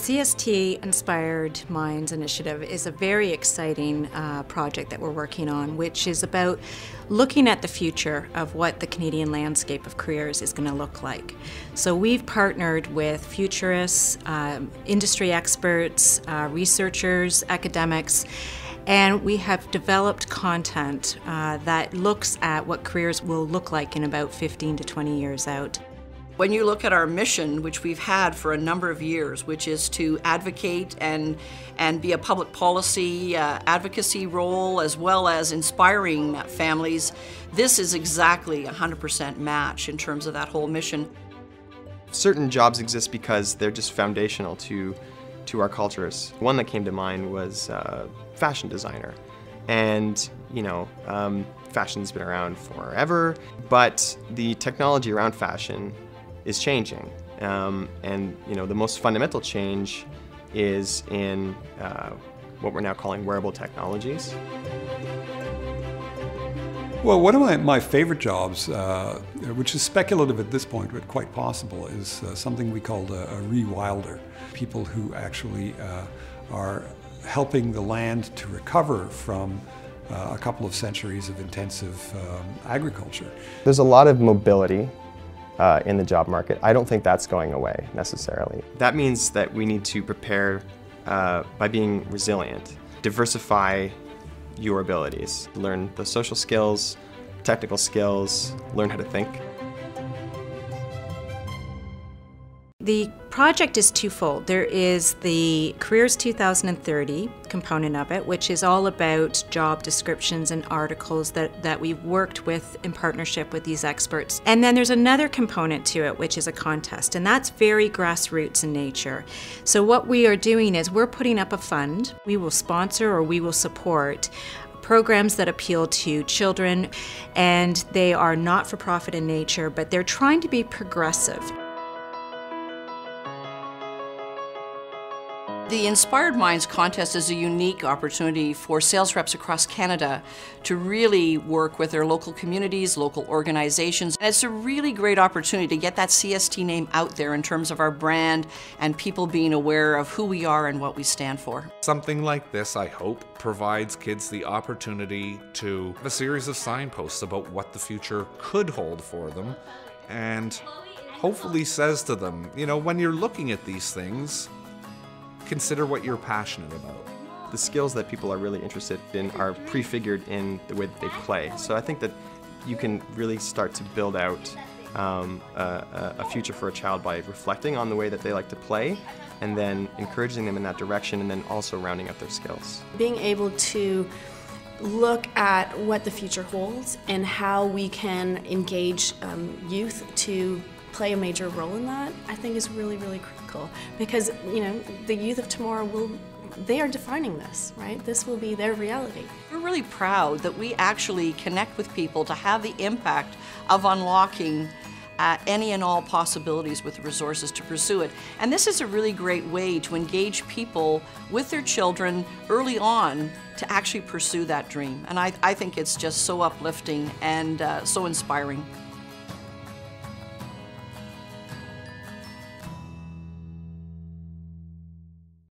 CST Inspired Minds initiative is a very exciting project that we're working on, which is about looking at the future of what the Canadian landscape of careers is going to look like. So we've partnered with futurists, industry experts, researchers, academics, and we have developed content that looks at what careers will look like in about 15 to 20 years out. When you look at our mission, which we've had for a number of years, which is to advocate and be a public policy advocacy role, as well as inspiring families, this is exactly a 100% match in terms of that whole mission. Certain jobs exist because they're just foundational to our cultures. One that came to mind was fashion designer. And, you know, fashion's been around forever, but the technology around fashion is changing, and you know, the most fundamental change is in what we're now calling wearable technologies. Well, one of my favorite jobs, which is speculative at this point but quite possible, is something we call a rewilder. People who actually are helping the land to recover from a couple of centuries of intensive agriculture. There's a lot of mobility in the job market. I don't think that's going away necessarily. That means that we need to prepare by being resilient, diversify your abilities, learn the social skills, technical skills, learn how to think. The project is twofold. There is the Careers 2030 component of it, which is all about job descriptions and articles that we've worked with in partnership with these experts. And then there's another component to it, which is a contest, and that's very grassroots in nature. So what we are doing is we're putting up a fund. We will sponsor or we will support programs that appeal to children, and they are not-for-profit in nature, but they're trying to be progressive. The Inspired Minds contest is a unique opportunity for sales reps across Canada to really work with their local communities, local organizations. And it's a really great opportunity to get that CST name out there in terms of our brand and people being aware of who we are and what we stand for. Something like this, I hope, provides kids the opportunity to have a series of signposts about what the future could hold for them, and hopefully says to them, you know, when you're looking at these things, consider what you're passionate about. The skills that people are really interested in are prefigured in the way that they play. So I think that you can really start to build out a future for a child by reflecting on the way that they like to play, and then encouraging them in that direction, and then also rounding up their skills. Being able to look at what the future holds and how we can engage youth to play a major role in that, I think is really, really critical, because, you know, the youth of tomorrow they are defining this, right? This will be their reality. We're really proud that we actually connect with people to have the impact of unlocking any and all possibilities with the resources to pursue it. And this is a really great way to engage people with their children early on to actually pursue that dream. And I think it's just so uplifting and so inspiring.